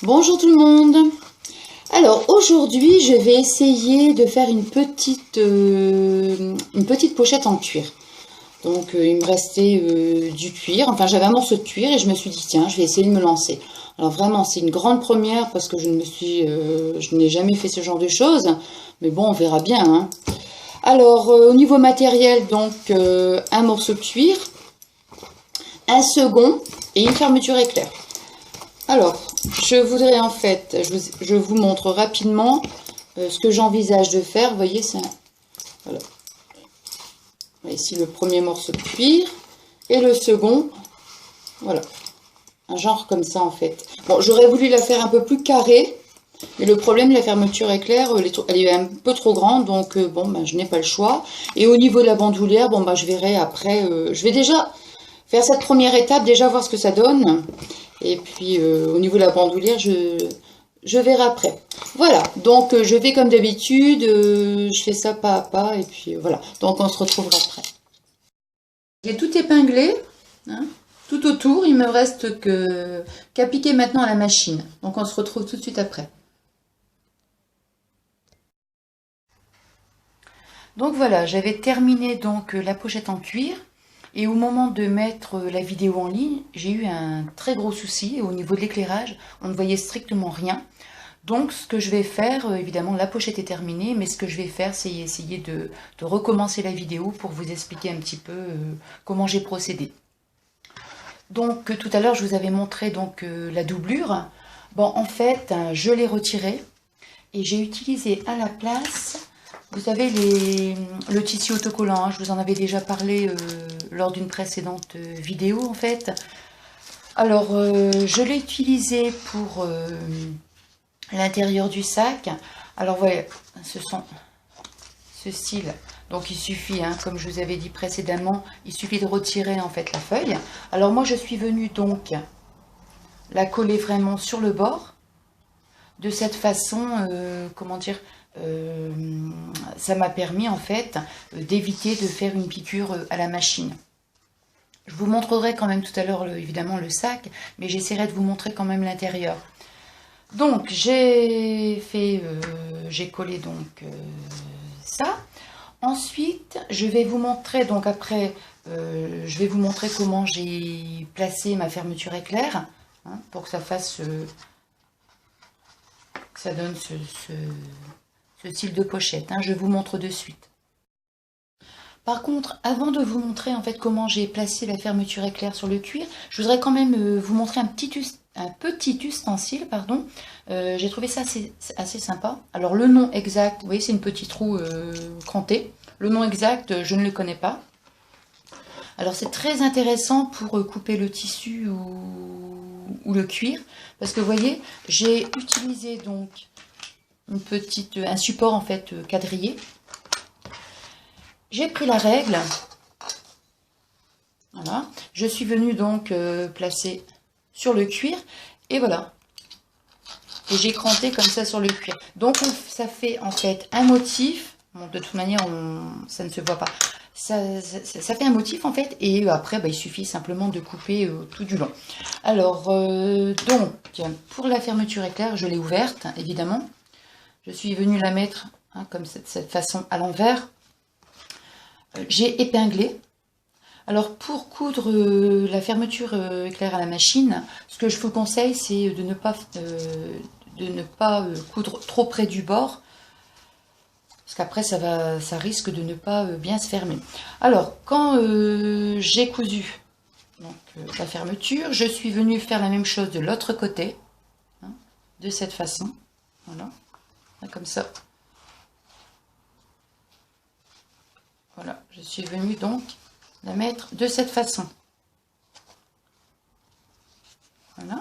Bonjour tout le monde. Alors aujourd'hui je vais essayer de faire une petite pochette en cuir. Donc il me restait du cuir, enfin j'avais un morceau de cuir et je me suis dit tiens je vais essayer de me lancer. Alors vraiment c'est une grande première parce que je n'ai jamais fait ce genre de choses, mais bon on verra bien, hein. Alors au niveau matériel donc un morceau de cuir, un second et une fermeture éclair. Alors, je voudrais en fait, je vous montre rapidement ce que j'envisage de faire. Vous voyez, c'est voilà. Ici le premier morceau de cuir et le second, voilà, un genre comme ça en fait. Bon, j'aurais voulu la faire un peu plus carrée, mais le problème de la fermeture éclair, elle est un peu trop grande, donc bon, ben, je n'ai pas le choix. Et au niveau de la bandoulière, bon, ben, je verrai après. Je vais déjà faire cette première étape, déjà voir ce que ça donne. Et puis au niveau de la bandoulière, je verrai après. Voilà, donc je vais comme d'habitude, je fais ça pas à pas, et puis voilà. Donc on se retrouvera après. J'ai tout épinglé, hein, tout autour, il me reste qu'à piquer maintenant à la machine. Donc on se retrouve tout de suite après. Donc voilà, j'avais terminé donc la pochette en cuir. Et au moment de mettre la vidéo en ligne, j'ai eu un très gros souci au niveau de l'éclairage. On ne voyait strictement rien. Donc ce que je vais faire, évidemment la pochette est terminée, mais ce que je vais faire c'est essayer de recommencer la vidéo pour vous expliquer un petit peu comment j'ai procédé. Donc tout à l'heure je vous avais montré donc la doublure. Bon en fait je l'ai retirée et j'ai utilisé à la place, vous savez, le tissu autocollant, hein, je vous en avais déjà parlé lors d'une précédente vidéo en fait. Alors, je l'ai utilisé pour l'intérieur du sac. Alors, voilà, ce style. Donc, il suffit, hein, comme je vous avais dit précédemment, il suffit de retirer en fait la feuille. Alors, moi, je suis venue donc la coller vraiment sur le bord. De cette façon, comment dire, ça m'a permis en fait d'éviter de faire une piqûre à la machine. Je vous montrerai quand même tout à l'heure évidemment le sac, mais j'essaierai de vous montrer quand même l'intérieur. Donc j'ai collé donc ça. Ensuite je vais vous montrer donc après, je vais vous montrer comment j'ai placé ma fermeture éclair, hein, pour que ça fasse que ça donne ce style de pochette, hein, je vous montre de suite. Par contre, avant de vous montrer en fait comment j'ai placé la fermeture éclair sur le cuir, je voudrais quand même vous montrer un petit ustensile, pardon. J'ai trouvé ça assez sympa. Alors le nom exact, vous voyez c'est une petite roue crantée. Le nom exact, je ne le connais pas. Alors c'est très intéressant pour couper le tissu ou le cuir, parce que vous voyez, j'ai utilisé donc un support en fait quadrillé. J'ai pris la règle, voilà, je suis venue donc placer sur le cuir, et voilà, et j'ai cranté comme ça sur le cuir. Donc ça fait en fait un motif, bon, de toute manière ça ne se voit pas, ça fait un motif en fait, et après bah, il suffit simplement de couper tout du long. Alors donc pour la fermeture éclair, je l'ai ouverte évidemment, je suis venue la mettre hein, comme cette façon à l'envers. J'ai épinglé. Alors pour coudre la fermeture éclair à la machine, ce que je vous conseille c'est de ne pas coudre trop près du bord, parce qu'après ça risque de ne pas bien se fermer. Alors quand j'ai cousu donc, la fermeture, je suis venue faire la même chose de l'autre côté, hein, de cette façon, voilà, comme ça. Voilà, je suis venue donc la mettre de cette façon. Voilà.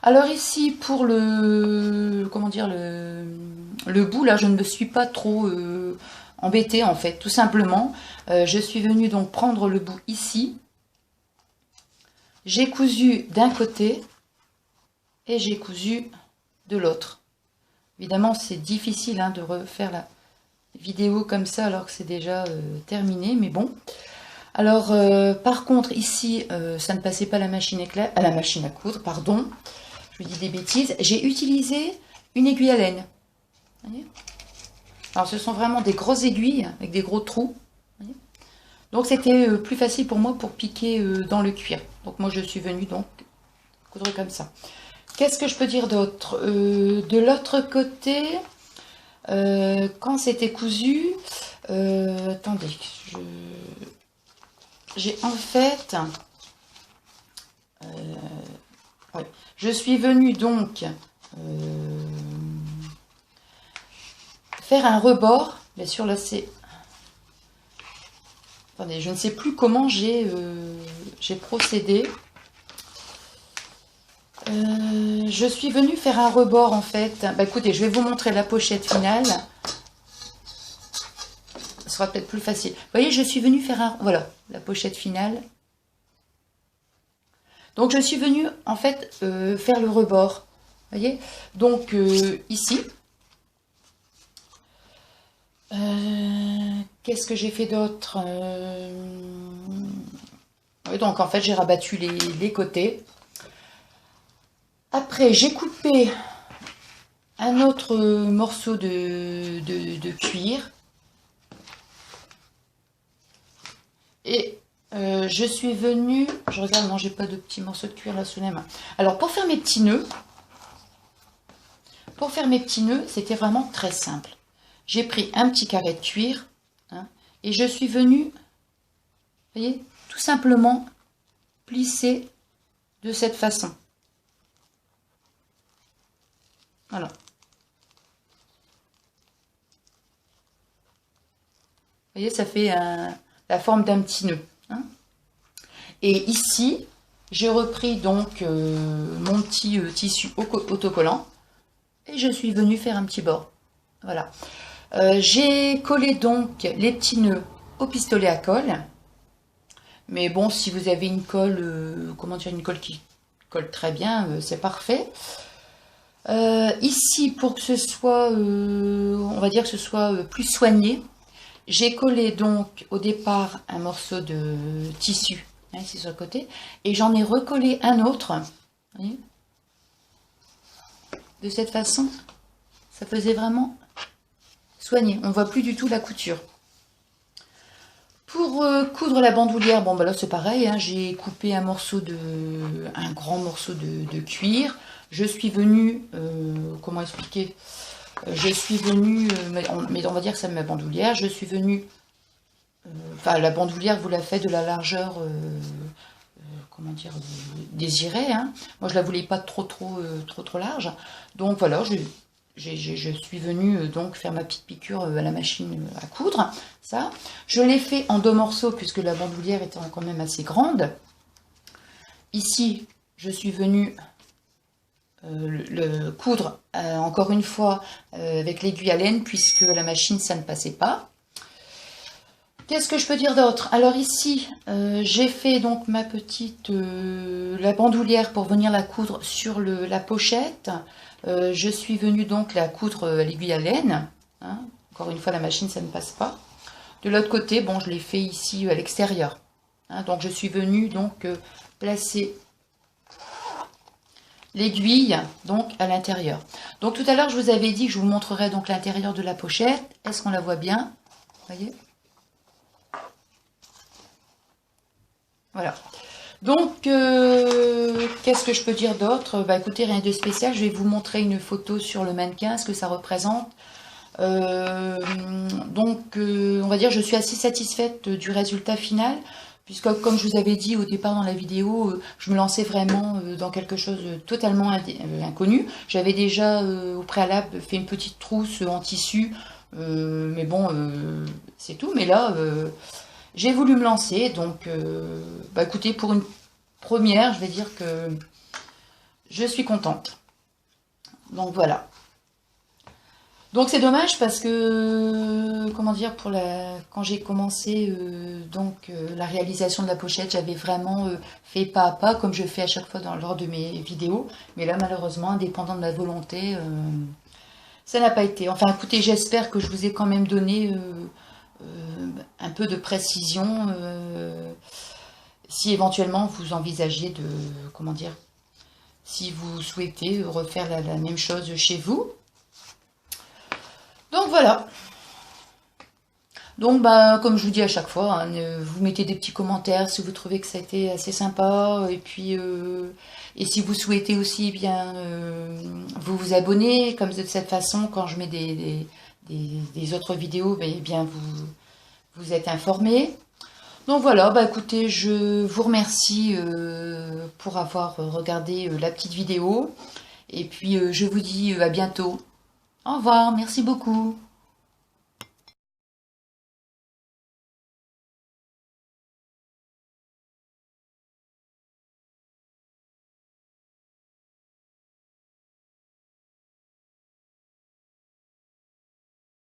Alors ici pour le comment dire le bout là, je ne me suis pas trop embêtée en fait, tout simplement. Je suis venue donc prendre le bout ici. J'ai cousu d'un côté et j'ai cousu de l'autre. Évidemment, c'est difficile hein, de refaire la vidéo comme ça alors que c'est déjà terminé, mais bon. Alors par contre ici ça ne passait pas à la machine à coudre, pardon. je vous dis des bêtises, j'ai utilisé une aiguille à laine. Vous voyez, alors ce sont vraiment des grosses aiguilles avec des gros trous. Vous voyez, donc c'était plus facile pour moi pour piquer dans le cuir. Donc moi je suis venue donc coudre comme ça. Qu'est-ce que je peux dire d'autre? De l'autre côté, quand c'était cousu, attendez, j'ai en fait, ouais, je suis venue donc faire un rebord. Bien sûr là c'est, attendez, je ne sais plus comment j'ai procédé. Je suis venue faire un rebord en fait. Bah écoutez, je vais vous montrer la pochette finale. Ce sera peut-être plus facile. Vous voyez, je suis venue faire un... Voilà, la pochette finale. Donc je suis venue en fait faire le rebord. Vous voyez, donc ici. Qu'est-ce que j'ai fait d'autre? Oui, donc en fait j'ai rabattu les côtés. Après, j'ai coupé un autre morceau de cuir. Et je suis venue... Je regarde, non, j'ai pas de petits morceaux de cuir là sous les mains. Alors, pour faire mes petits nœuds, c'était vraiment très simple. J'ai pris un petit carré de cuir, hein, et je suis venue, vous voyez, tout simplement plisser de cette façon. Voilà. Vous voyez, ça fait la forme d'un petit nœud. Hein. Et ici, j'ai repris donc mon petit tissu autocollant et je suis venue faire un petit bord. Voilà. J'ai collé donc les petits nœuds au pistolet à colle. Mais bon, si vous avez une colle, comment dire, une colle qui colle très bien, c'est parfait. Ici, pour que ce soit, on va dire que ce soit plus soigné, j'ai collé donc au départ un morceau de tissu, hein, ici sur le côté, et j'en ai recollé un autre, vous voyez, de cette façon. Ça faisait vraiment soigné, on ne voit plus du tout la couture. Pour coudre la bandoulière, bon bah là c'est pareil, hein, j'ai coupé un grand morceau de cuir. Je suis venue, comment expliquer, je suis venue, mais on va dire que c'est ma bandoulière, je suis venue, enfin la bandoulière vous la faites de la largeur, comment dire, désirée, hein. Moi je la voulais pas trop large, donc voilà, je suis venue donc faire ma petite piqûre à la machine à coudre, ça. Je l'ai fait en 2 morceaux puisque la bandoulière était quand même assez grande. Ici, je suis venue le coudre encore une fois avec l'aiguille à laine puisque la machine ça ne passait pas. Qu'est-ce que je peux dire d'autre? Alors ici, j'ai fait donc ma petite la bandoulière pour venir la coudre sur la pochette. Je suis venue donc la coudre à l'aiguille à laine. Hein. Encore une fois, la machine, ça ne passe pas. De l'autre côté, bon, je l'ai fait ici à l'extérieur. Hein. Donc, je suis venue donc placer l'aiguille donc à l'intérieur. Donc, tout à l'heure, je vous avais dit que je vous montrerai donc l'intérieur de la pochette. Est-ce qu'on la voit bien? Vous voyez? Voilà. Donc, qu'est-ce que je peux dire d'autre? Bah écoutez, rien de spécial. Je vais vous montrer une photo sur le mannequin, ce que ça représente. Donc, on va dire, je suis assez satisfaite du résultat final, puisque comme je vous avais dit au départ dans la vidéo, je me lançais vraiment dans quelque chose de totalement inconnu. J'avais déjà au préalable fait une petite trousse en tissu, mais bon, c'est tout. Mais là... j'ai voulu me lancer, donc bah écoutez, pour une première, je vais dire que je suis contente. Donc voilà. Donc c'est dommage parce que, comment dire, quand j'ai commencé la réalisation de la pochette, j'avais vraiment fait pas à pas, comme je fais à chaque fois lors de mes vidéos. Mais là, malheureusement, indépendant de ma volonté, ça n'a pas été. Enfin écoutez, j'espère que je vous ai quand même donné... un peu de précision si éventuellement vous envisagez de, comment dire, si vous souhaitez refaire la même chose chez vous. Donc voilà. Donc bah comme je vous dis à chaque fois, hein, vous mettez des petits commentaires si vous trouvez que ça a été assez sympa, et puis et si vous souhaitez aussi, eh bien vous vous abonnez, comme de cette façon quand je mets des autres vidéos, eh bien vous êtes informés. Donc voilà, bah écoutez, je vous remercie pour avoir regardé la petite vidéo, et puis je vous dis à bientôt. Au revoir, merci beaucoup.